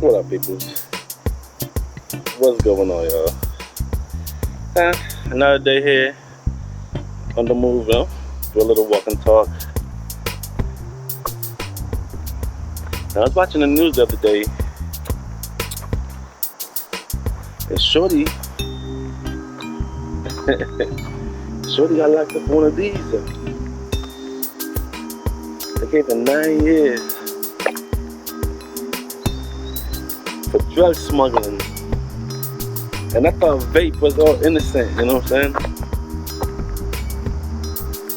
What up, people? What's going on, y'all? Another day here on the move, you know? Do a little walk and talk. Now, I was watching the news the other day, and Shorty got locked up for one of these. They gave her 9 years for drug smuggling. And I thought vape was all innocent, you know what I'm saying?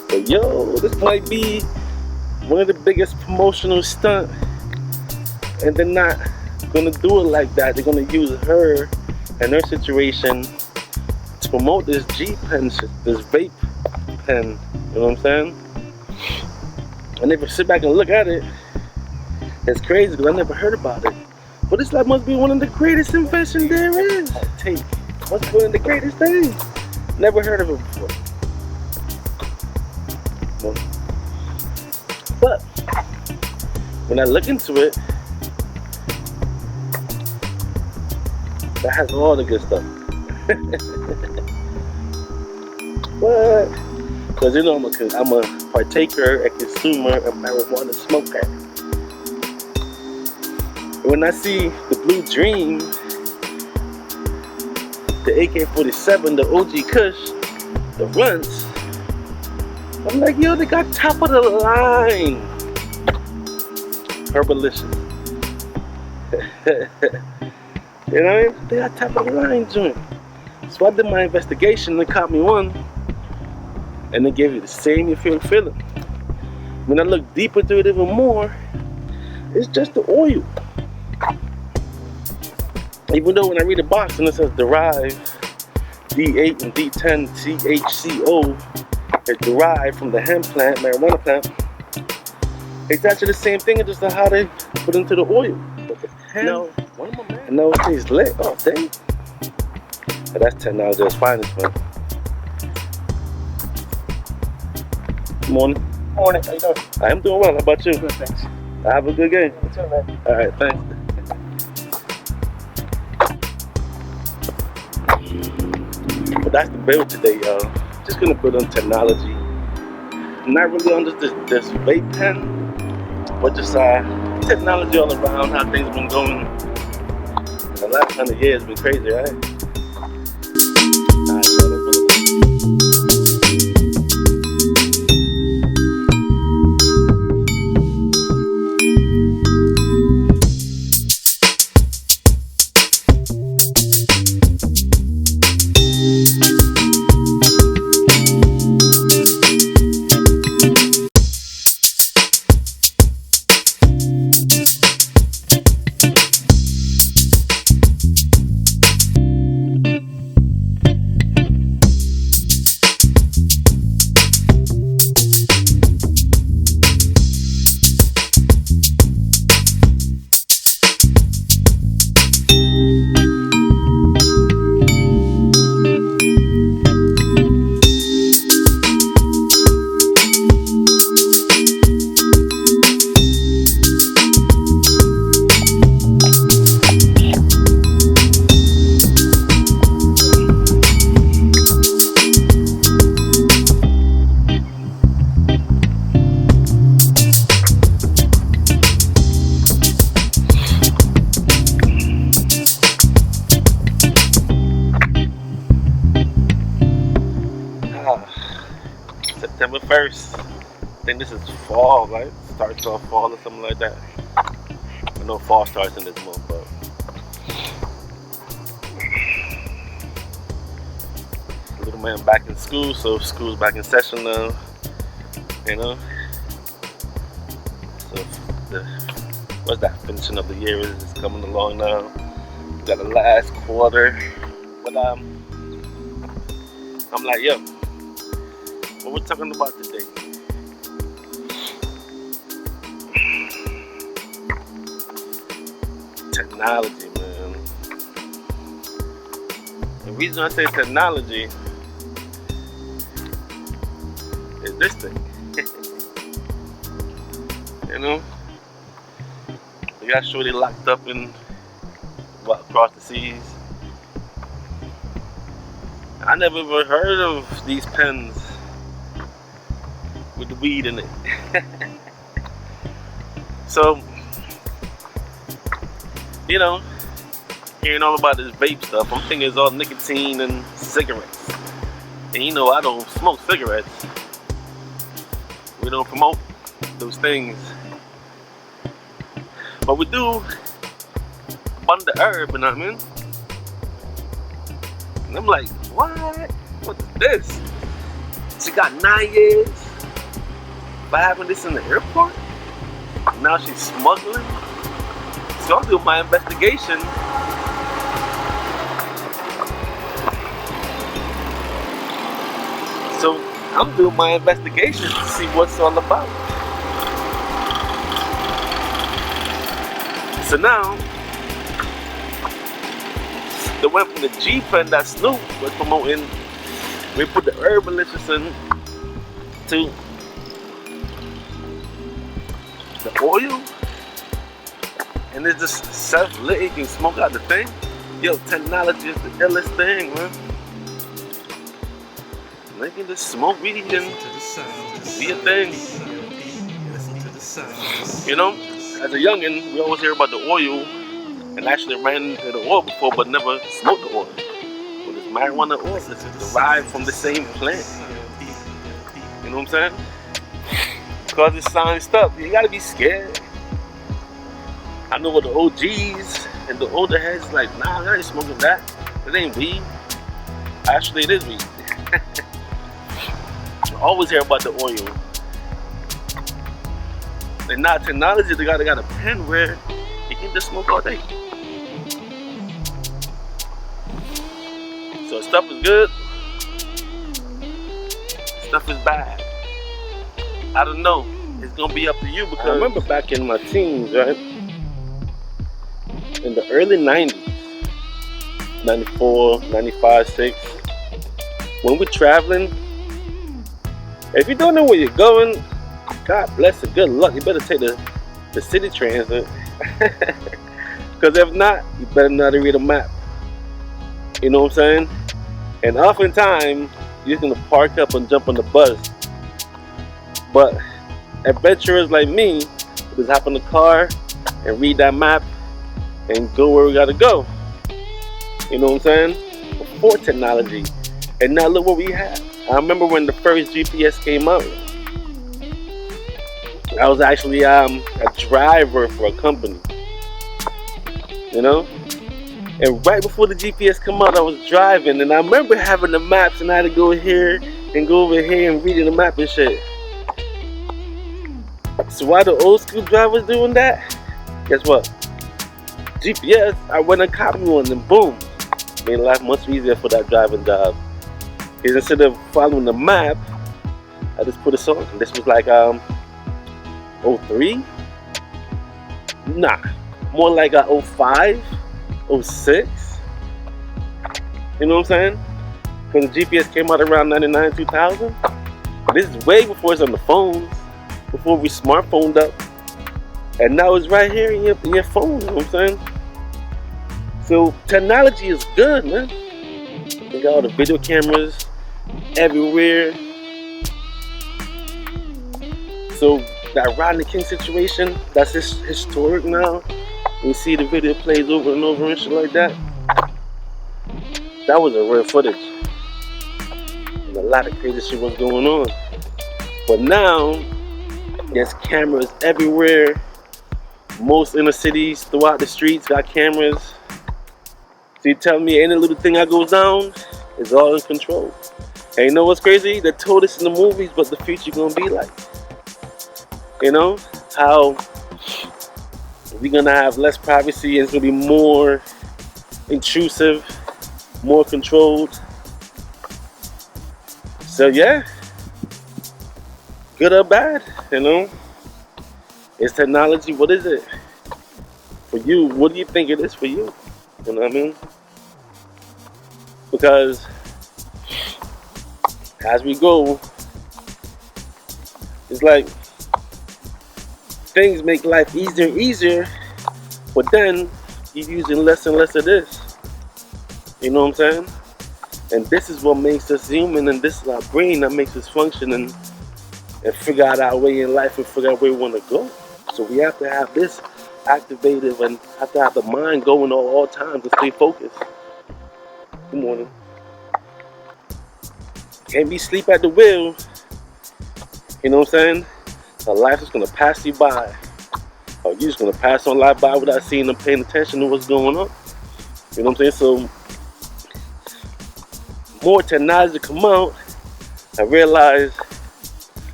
But yo, this might be one of the biggest promotional stunts. And they're not gonna do it like that. They're gonna use her and her situation to promote this G pen, this vape pen, you know what I'm saying? And if you sit back and look at it, it's crazy because I never heard about it. But this like must be one of the greatest inventions there is. Take must be one of the greatest things. Never heard of it before. No. But when I look into it, that has all the good stuff. But because you know I'm a partaker, a consumer, a marijuana smoker. When I see the Blue Dream, the AK-47, the OG Kush, the Runts, I'm like, yo, they got top of the line Herbalicious. You know what I mean? They got top of the line joint. So I did my investigation and caught me one, and they gave you the same feeling. When I look deeper into it even more, it's just the oil. Even though when I read the box and it says derived D8 and D10 THCO is derived from the hemp plant, marijuana plant, it's actually the same thing, it's just how they put into the oil. But the hemp, and now it tastes lit. Oh, dang. And that's technology at its finest, man. Good morning. Morning, how you doing? I'm doing well. How about you? Good, thanks. Have a good game. You too, man. All right, thanks. But that's the build today, y'all. Just gonna build on technology. Not really on this vape pen, but just technology all around, how things have been going. The last 100 years has been crazy, right? All right, so let's build it. September 1st. I think this is fall, right? Starts off fall or something like that. I know fall starts in this month, but little man back in school, so school's back in session now. You know. So what's that? Finishing of the year is coming along now. We got the last quarter, but I'm like, yo. What we're talking about today? Technology, man. The reason I say technology is this thing. You know? We got Shorty locked up in across the seas. I never even heard of these pens with the weed in it. So, you know, hearing all about this vape stuff, I'm thinking it's all nicotine and cigarettes. And you know, I don't smoke cigarettes. We don't promote those things. But we do bun the herb, you know what I mean? And I'm like, what? What is this? She got 9 years for having this in the airport? Now she's smuggling? So I'm doing my investigation. So I'm doing my investigation to see what's all about. So now, they went from the G pen that Snoop was promoting. We put the herbalicious in to the oil, and it's just self-lit. You can smoke out the thing. Yo, technology is the illest thing, man. They can just smoke weed and be a thing. You know, as a youngin', we always hear about the oil, and actually ran into the oil before, but never smoked the oil. But it's marijuana oil. It's derived from the same plant. You know what I'm saying? Because it's science up, you gotta be scared. I know what the OGs and the older heads like, nah, I ain't smoking that. It ain't weed. Actually, it is weed. I always hear about the oil. And now technology, they got a pen where you can just smoke all day. So stuff is good. Stuff is bad. I don't know. It's gonna be up to you, because I remember back in my teens, right? In the early 90s, 94, 95, 6, when we're traveling, if you don't know where you're going, God bless it, good luck. You better take the city transit. Because if not, you better know how to read a map. You know what I'm saying? And oftentimes, you're gonna park up and jump on the bus. But adventurers like me just hop in the car and read that map and go where we gotta go. You know what I'm saying? Before technology. And now look what we have. I remember when the first GPS came out. I was actually a driver for a company. You know? And right before the GPS came out, I was driving, and I remember having the maps, and I had to go here and go over here and reading the map and shit. So while the old school drivers doing that, guess what? GPS, I went and copied one, and boom, made life much easier for that driving job. Because instead of following the map, I just put a song. And this was like 03? Nah, more like 05, 06. You know what I'm saying? Because the GPS came out around 99, 2000. This is way before it's on the phones, before we smartphoned up. And now it's right here in your phone, you know what I'm saying? So technology is good, man. They got all the video cameras everywhere. So that Rodney King situation, that's historic now. You see the video plays over and over and shit like that. That was a real footage. And a lot of crazy shit was going on. But now, there's cameras everywhere. Most inner cities throughout the streets got cameras. So you tell me any little thing that goes down is all in control. And you know what's crazy? They told us in the movies what the future gonna be like. You know? How we're gonna have less privacy and it's gonna be more intrusive, more controlled. So yeah, good or bad, you know? It's technology, what is it? For you, what do you think it is for you? You know what I mean? Because as we go, it's like things make life easier and easier, but then you're using less and less of this. You know what I'm saying? And this is what makes us human, and this is our brain that makes us function and figure out our way in life and figure out where we want to go. So we have to have this activated and have to have the mind going all times to stay focused. Good morning. Can't be sleep at the wheel. You know what I'm saying? A life is gonna pass you by. Or you're just gonna pass on life by without seeing them paying attention to what's going on. You know what I'm saying? So more technology come out, I realize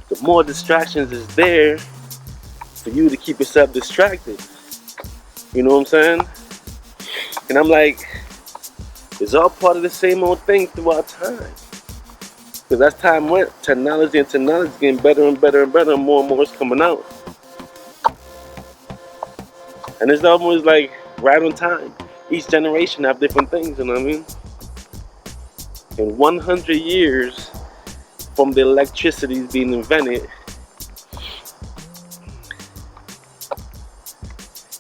the more distractions is there for you to keep yourself distracted. You know what I'm saying? And I'm like, it's all part of the same old thing throughout time. Because as time went, technology is getting better and better and better, and more is coming out. And it's almost like right on time. Each generation have different things, you know what I mean? In 100 years from the electricity being invented,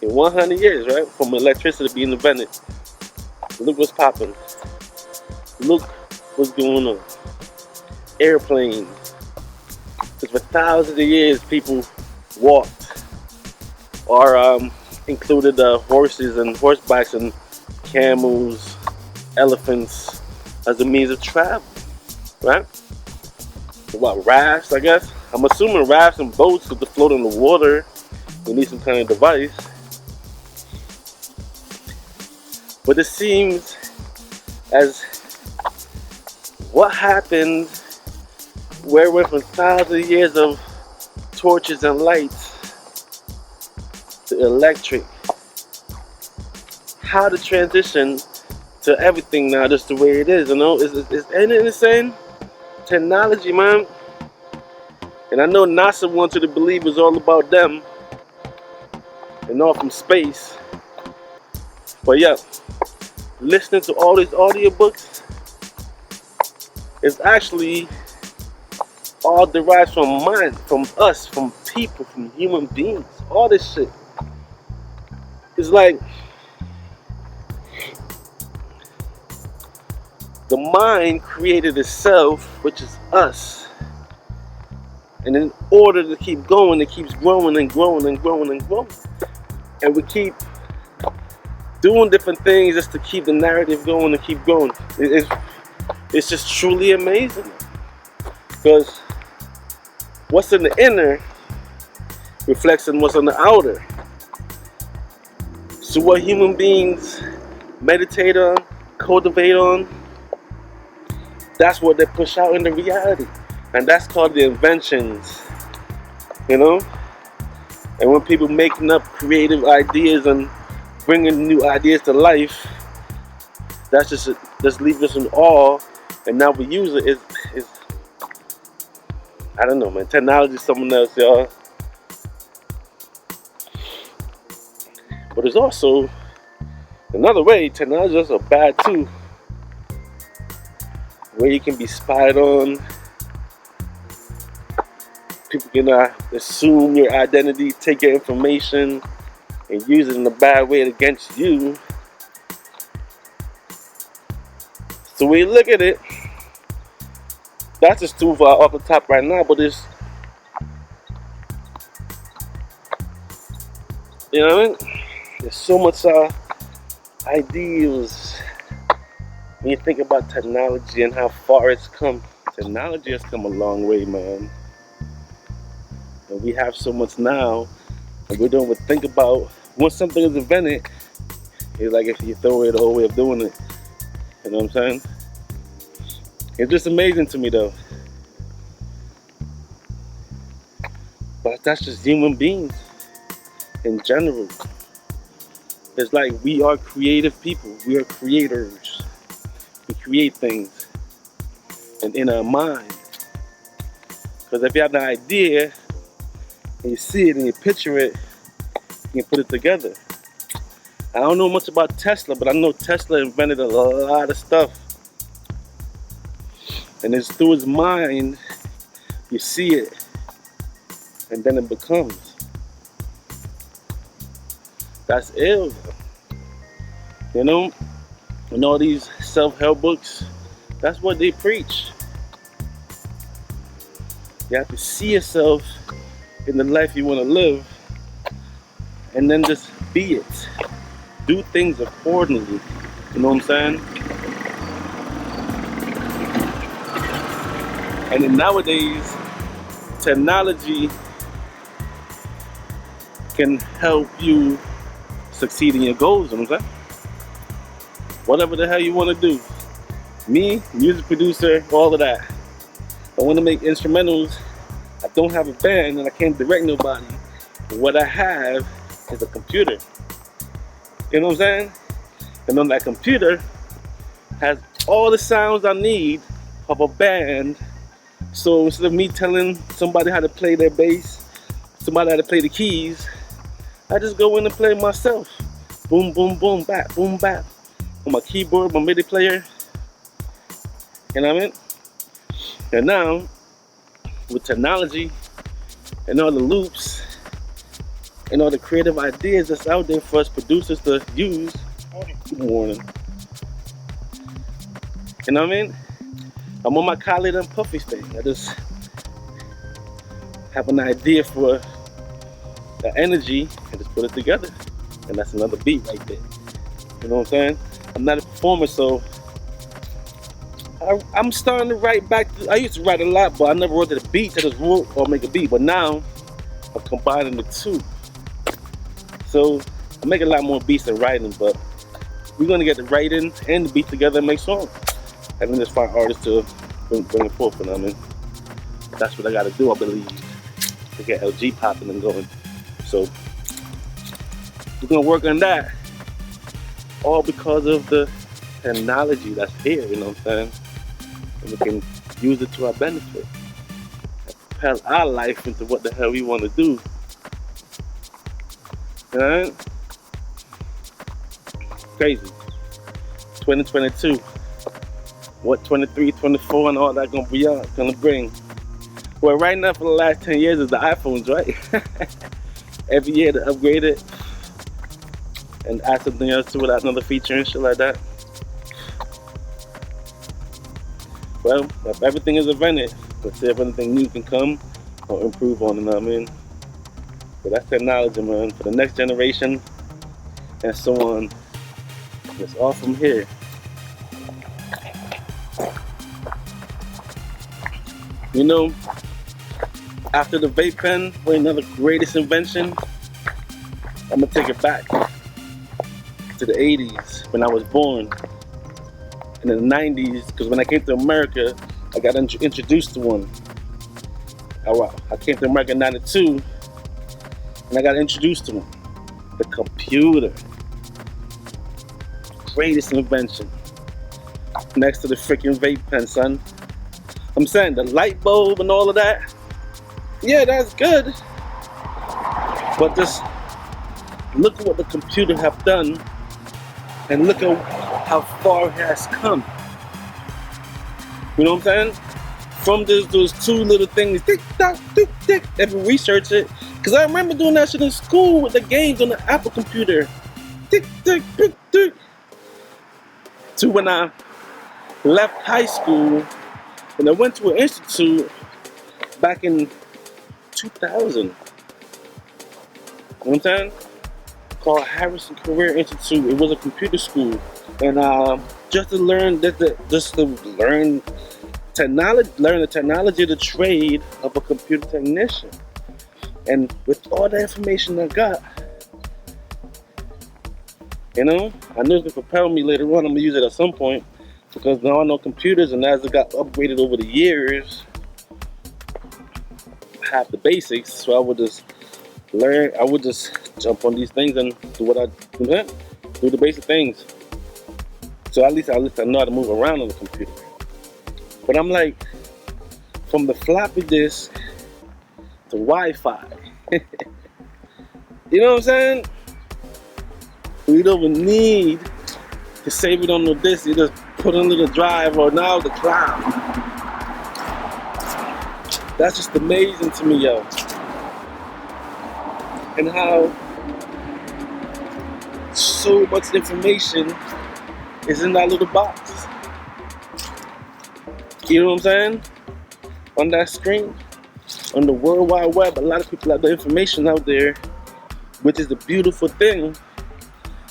in 100 years, right, from electricity being invented, look what's popping. Look what's going on. Airplanes. Because for thousands of years, people walked or included horses and horsebacks and camels, elephants as a means of travel, right? What, rafts, I guess? I'm assuming rafts and boats could float in the water. You need some kind of device. But it seems as what happened where we're from thousands of years of torches and lights to electric. How to transition to everything now just the way it is, you know? Ain't it insane? Technology, man. And I know NASA wants you to believe it's all about them and all from space. But yeah, listening to all these audiobooks is actually all derived from mind, from us, from people, from human beings. All this shit. It's like the mind created itself, which is us. And in order to keep going, it keeps growing and growing and growing and growing. And we keep doing different things just to keep the narrative going and keep growing. It's just truly amazing. Because what's in the inner reflects on what's on the outer. So what human beings meditate on, cultivate on, that's what they push out in the reality. And that's called the inventions, you know? And when people making up creative ideas and bringing new ideas to life, that's just leaves us in awe. And now we use it. Is I don't know, man. Technology is something else, y'all. But there's also another way. Technology is also bad too, where you can be spied on. People can assume your identity, take your information, and use it in a bad way against you. So when you look at it, that's just too far off the top right now, but it's, you know what I mean? There's so much ideals when you think about technology and how far it's come. Technology has come a long way, man. And we have so much now, and we don't even think about once something is invented, it's like if you throw away the whole way of doing it. You know what I'm saying? It's just amazing to me though. But that's just human beings in general. It's like we are creative people. We are creators. We create things and in our mind. Because if you have an idea and you see it and you picture it, you can put it together. I don't know much about Tesla, but I know Tesla invented a lot of stuff. And it's through his mind, you see it, and then it becomes. That's ill. You know, and all these self-help books, that's what they preach. You have to see yourself in the life you want to live, and then just be it. Do things accordingly. You know what I'm saying? And then nowadays, technology can help you succeed in your goals. You know what I'm saying? Whatever the hell you want to do. Me, music producer, all of that. I want to make instrumentals. I don't have a band and I can't direct nobody. But what I have is a computer. You know what I'm saying? And on that computer has all the sounds I need of a band. So instead of me telling somebody how to play their bass, somebody how to play the keys, I just go in and play myself. Boom, boom, boom, bap, boom, bap. On my keyboard, my MIDI player. You know what I mean? And now, with technology and all the loops and all the creative ideas that's out there for us producers to use. Good morning. You know what I mean? I'm on my Khaled and Puffy thing. I just have an idea for the energy and just put it together. And that's another beat right there. You know what I'm saying? I'm not a performer, so I'm starting to write back. I used to write a lot, but I never wrote to the beats. I just wrote or make a beat. But now I'm combining the two. So I make a lot more beats than writing, but we're gonna get the writing and the beat together and make songs. And then just find artists to bring it forth. You know what I mean? That's what I gotta do, I believe, to get LG popping and going. So we're gonna work on that, all because of the technology that's here. You know what I'm saying? And we can use it to our benefit and propel our life into what the hell we want to do. You know what I mean? Crazy. 2022. What 23, 24 and all that gonna bring? Well, right now for the last 10 years is the iPhones, right? Every year to upgrade it and add something else to it, add another feature and shit like that. Well, if everything is invented, let's see if anything new can come or improve on it, you know what I mean? So that's technology, man, for the next generation and so on. It's all from here. You know, after the vape pen was another greatest invention, I'm gonna take it back to the 80s when I was born. And in the 90s, because when I came to America, I got introduced to one. I came to America in 92, and I got introduced to one. The computer. Greatest invention. Next to the freaking vape pen, son. I'm saying the light bulb and all of that, yeah, that's good. But just look at what the computer have done, and look at how far it has come. You know what I'm saying? From those two little things, tick tock, tick tick. If you research it, because I remember doing that shit in school with the games on the Apple computer, tick tick tick tick. To when I left high school and I went to an institute back in 2000. You know what I'm saying? Called Harrison Career Institute. It was a computer school, and just to learn learn the technology, the trade of a computer technician. And with all the information I got, you know, I knew it could propel me later on. I'm gonna use it at some point because now I know computers, and as it got upgraded over the years, I have the basics. So I would just learn. I would just jump on these things and do what I do the basic things. So at least I know how to move around on the computer. But I'm like, from the floppy disk to Wi-Fi. You know what I'm saying? We don't even need to save it on the disk. You just put it under the drive or now the cloud. That's just amazing to me, yo. And how so much information is in that little box. You know what I'm saying? On that screen, on the World Wide Web, a lot of people have the information out there, which is the beautiful thing.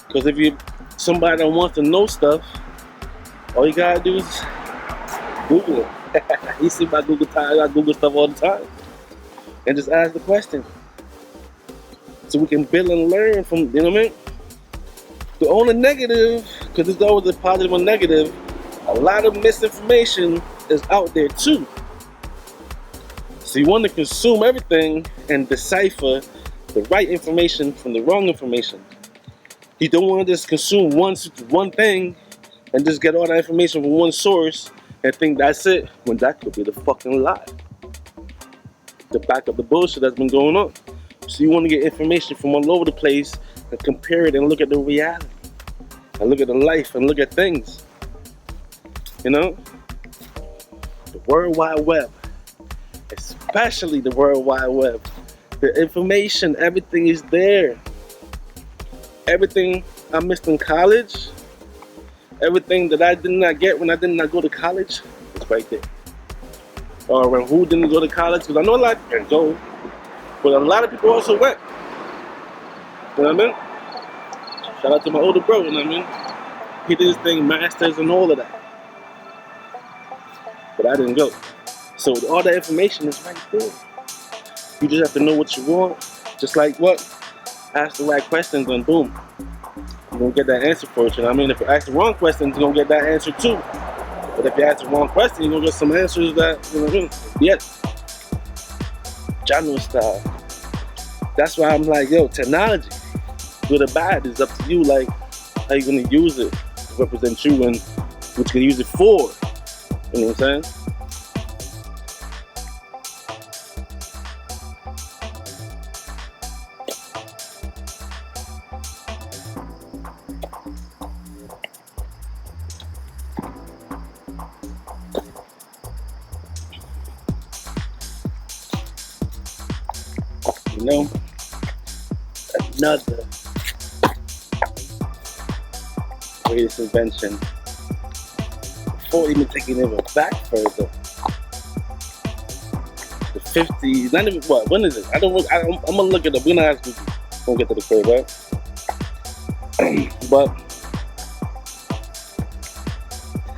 Because if you're somebody that wants to know stuff, all you gotta do is Google it. You see my Google time, I Google stuff all the time. And just ask the question. So we can build and learn from, you know what I mean? The only negative, because there's always a positive and negative, a lot of misinformation is out there too. So you want to consume everything and decipher the right information from the wrong information. You don't want to just consume one thing and just get all that information from one source and think that's it, when that could be the fucking lie. To back up the bullshit that's been going on. So you want to get information from all over the place and compare it and look at the reality. And look at the life and look at things. You know? The World Wide Web. Especially the World Wide Web. The information, everything is there. Everything I missed in college, everything that I did not get when I did not go to college, is right there. Or when who didn't go to college, because I know a lot can go, but a lot of people also went. You know what I mean? Shout out to my older bro, you know what I mean? He did his thing, masters and all of that. But I didn't go. So all that information is right there. You just have to know what you want. Just like what? Ask the right questions and boom. You're going to get that answer for it, you know what I mean? If you ask the wrong questions, you're going to get that answer too. But if you ask the wrong question, you're going to get some answers that, you know what I mean? Yes. General style. That's why I'm like, yo, technology, good or bad, is up to you. Like, how you going to use it to represent you and what you can use it for. You know what I'm saying? You know, another greatest invention. Before even taking it back further, the 50s. Not even what? When is it? I'm gonna look it up. We're gonna ask Google. We'll get to the crib, right? But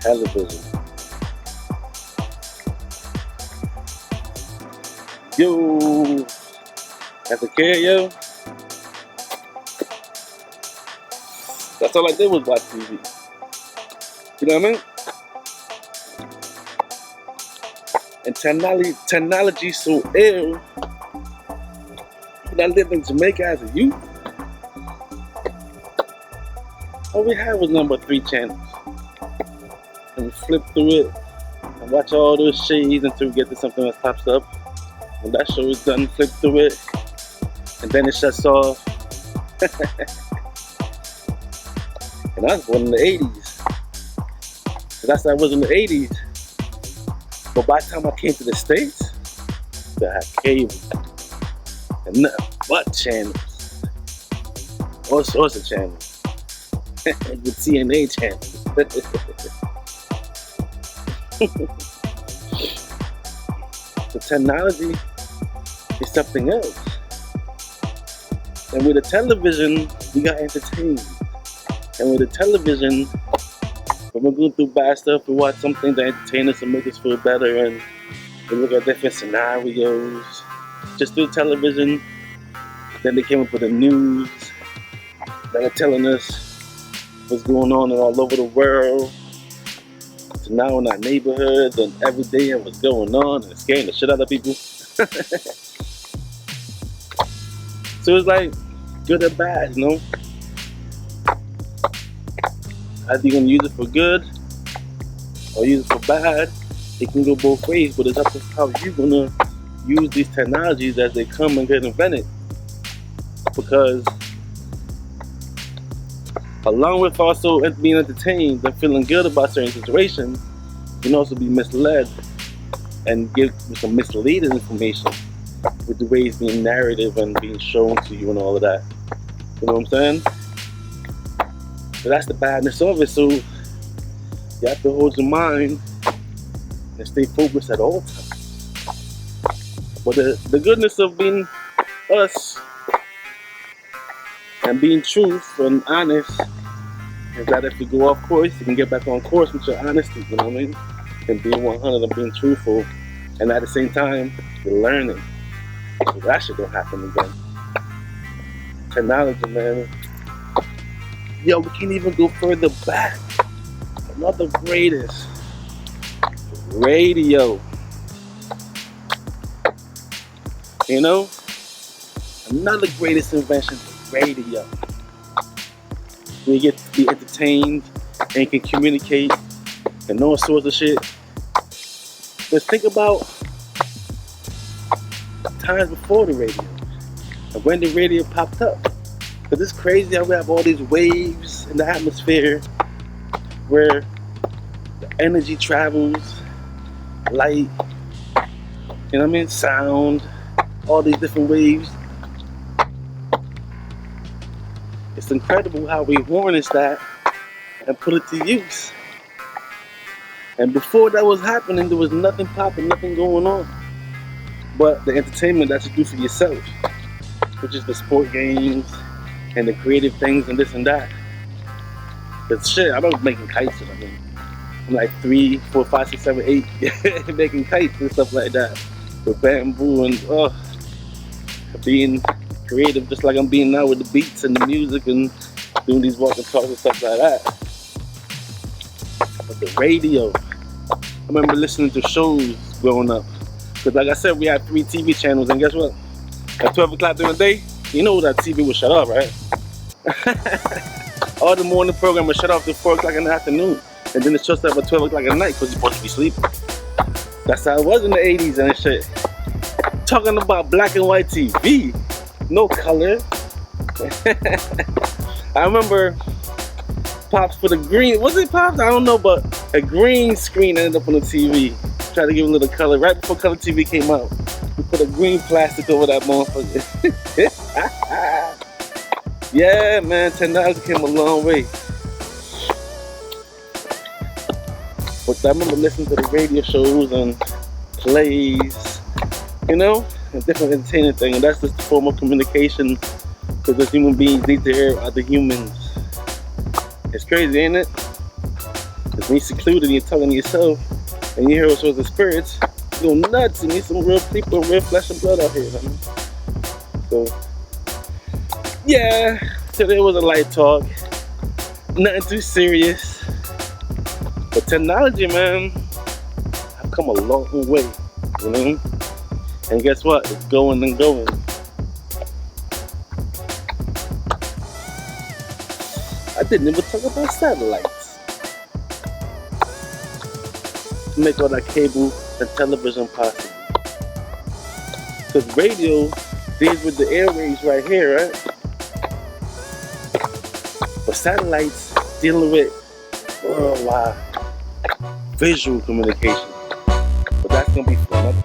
television. Yo. As a kid, yo, that's all I did was watch TV. You know what I mean? And technology so ill. When I lived in Jamaica as a youth, all we had was number 3 channels. And we flip through it and watch all those shades until we get to something that pops up. When that show is done, flip through it. And then it shuts off. And I was born in the 80s. So that's how I was in the 80s. But by the time I came to the States, I had cable. And nothing but channels. All sorts of channels. With TNA channels. The technology is something else. And with the television, we got entertained. And with the television, when we're going through bad stuff, we watch something to entertain us and make us feel better. And we look at different scenarios. Just through television. Then they came up with the news that are telling us what's going on all over the world. So now in our neighborhoods and every day and what's going on and scaring the shit out of people. So it's like good or bad, you know? Either you're gonna use it for good or use it for bad. It can go both ways, but it's up to how you're gonna use these technologies as they come and get invented. Because along with also being entertained and feeling good about certain situations, you can also be misled and give some misleading information with the way it's being narrative and being shown to you and all of that. You know what I'm saying? So that's the badness of it. So you have to hold your mind and stay focused at all times. But the goodness of being us and being truth and honest is that if you go off course, you can get back on course with your honesty, you know what I mean? And being 100 and being truthful. And at the same time, you're learning. So that shit don't happen again. Technology, man. Yo, we can't even go further back. Another greatest. Radio. You know? Another greatest invention, radio. We get to be entertained and can communicate and all sorts of shit. But think about times before the radio and when the radio popped up. Because it's crazy how we have all these waves in the atmosphere where the energy travels, light, you know what I mean, sound, all these different waves. It's incredible how we harness that and put it to use. And before that was happening, there was nothing popping, nothing going on. But the entertainment that you do for yourself, which is the sport games and the creative things and this and that. But shit, I was making kites, I mean. I'm like 3, 4, 5, 6, 7, 8 making kites and stuff like that. With bamboo and being creative just like I'm being now with the beats and the music and doing these walk and talks and stuff like that. But the radio, I remember listening to shows growing up. Because like I said, we had 3 TV channels, and guess what? At 12 o'clock during the day, you know that TV would shut off, right? All the morning program would shut off till 4 o'clock in the afternoon. And then it shuts up at 12 o'clock at night because you're supposed to be sleeping. That's how it was in the 80s and shit. Talking about black and white TV. No color. I remember Pops put a green, was it Pops? I don't know, but a green screen ended up on the TV. Tried to give a little color. Right before color TV came out, we put a green plastic over that motherfucker. Yeah, man, technology came a long way. But I remember listening to the radio shows and plays, you know, and different entertaining things. And that's just a form of communication because as human beings need to hear other humans. It's crazy, ain't it? Because when you're secluded and you're talking to yourself and you hear all sorts of spirits, you go nuts and meet some real people, real flesh and blood out here. I mean. So, yeah, today was a light talk. Nothing too serious. But technology, man, I've come a long way, you know? And guess what? It's going and going. I didn't even talk about satellites. To make all that cable and television possible. Because radio deals with the airwaves right here, right? But satellites dealing with worldwide visual communication. But that's going to be for another